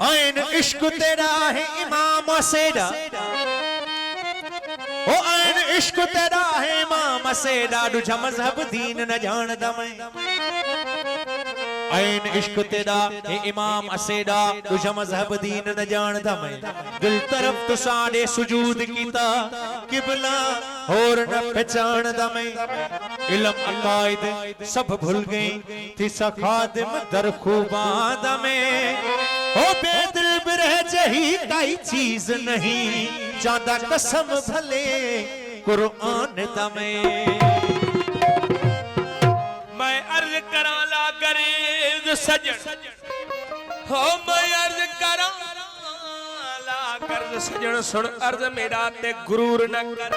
आइन इश्क तेरा है इमाम सेरा, ओ आइन इश्क तेरा है इमाम सेरा, दुझा मजहब दीन न जानदा मैं। आइन इश्क तेरा है इमाम असेदा, दुझा मजहब दीन न जानदा मैं। दिल तरफ तो साडे सुजूद कीता, किबला और न पहचानदा मैं। इल्म अकायद सब भूल गई थी सा खादिम दर खूबाद में। ओ बेदिल बिरह जही काई चीज नहीं, चांदा कसम भले कुरान दमे। मैं अर्ज करा ला गरीब सजन, हो मैं अर्ज करा ला गर्ज सजन, सुन अर्ज मेरा ते गुरूर न कर।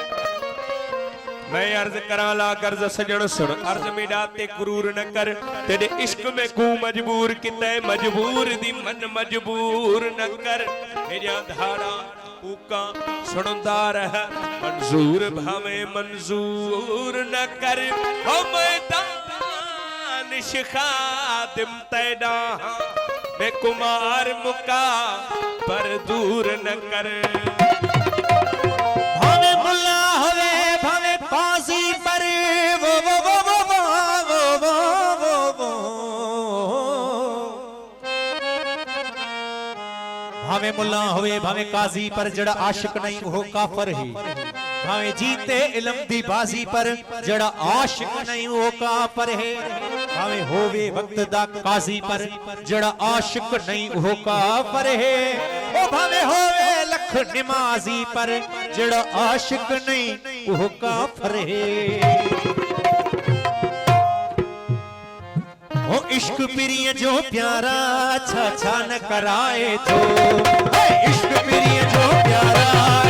मैं अर्ज करा ला गर्ज सजन, सुन अर्ज मेरा ते गुरूर न कर। तेरे इश्क में को मजबूर किते, मजबूर दी मन मजबूर न कर। मेरा धारा पूका सुनदा रह, मंजूर भावे मंजूर न कर। हो मैं दानिश खादिम तैदा, मैं कुमार मुका पर दूर न कर। भावे मुल्ला होवे भावे काजी पर, वो भावे मुल्ला होवे भावे काजी पर, जड़ा आशिक नहीं वो काफर है। भावे जीते इल्म दी बाजी पर, जड़ा आशिक नहीं वो काफर है। भावे होवे वक्त दा काजी पर, जड़ा आशिक नहीं वो काफर है। ओ भावे होवे लख नमाजी पर, जड़ा आशिक नहीं वो काफर है। ओ इश्क प्रिय जो प्यारा छा छा न कराए तो, इश्क प्रिय जो प्यारा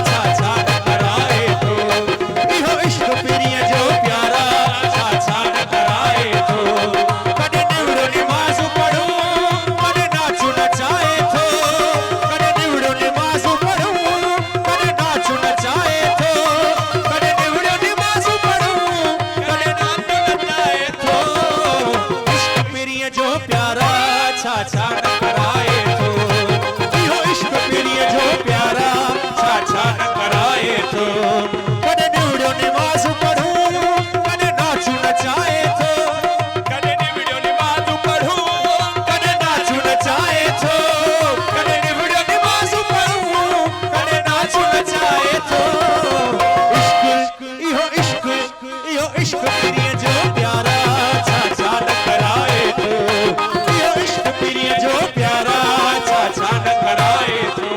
छा छा न कराए तो। इहो इश्क प्रिय जो प्यारा छा छा न कराए तो। कदे निवड़ो नमाज़ पढ़ो, कदे नाचू नचाए तो। कदे निवड़ो नमाज़ पढ़ो, कदे नाचू नचाए तो। कदे निवड़ो नमाज़ पढ़ो, कदे नाचू नचाए तो। जो प्यारा छा छा न कराए तो, इहो इश्क प्रिय जो प्यारा छा छा न कराए तो। कदे निवड़ो नमाज़ पढ़ो, कदे नाचू नचाए तो। कदे निवड़ो नमाज़ पढ़ो, कदे नाचू नचाए तो। कदे निवड़ो नमाज़ पढ़ो, कदे नाचू नचाए तो। इश्क इहो इश्क प्रिय जो प्यारा छा छा न कराए तो। इहो इश्क प्रिय जो प्यारा छा छा न कराए तो।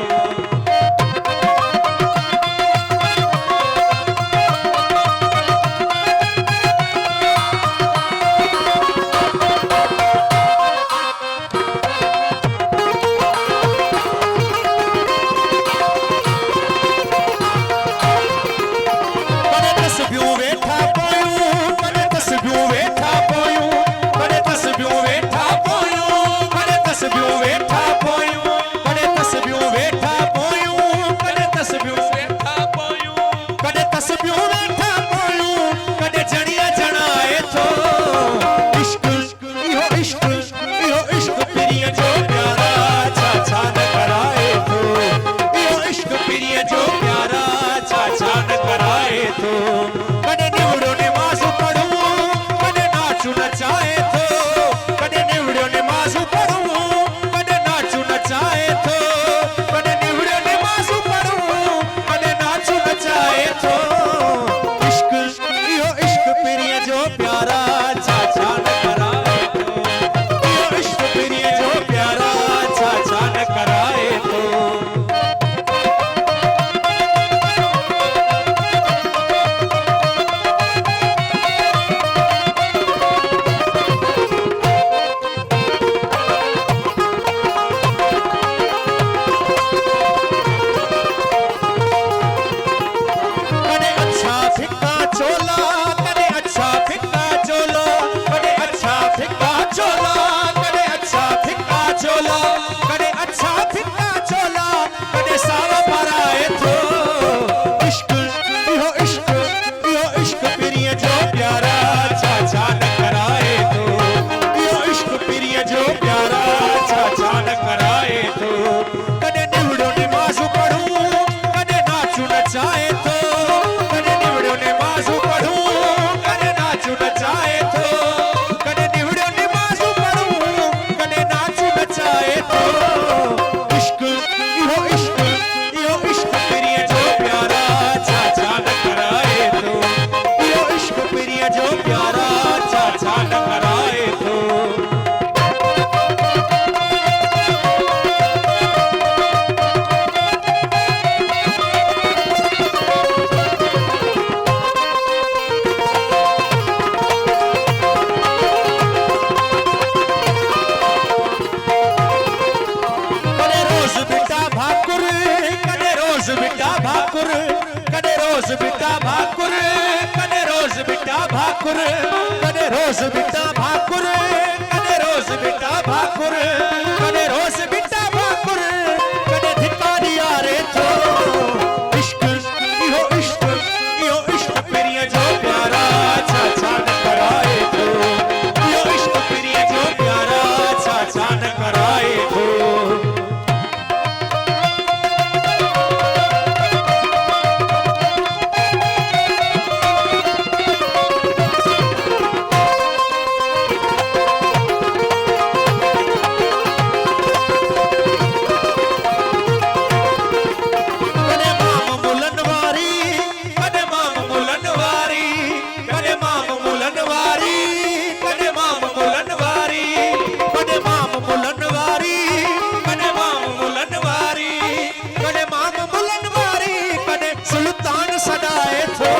सुल्तान सदाए थो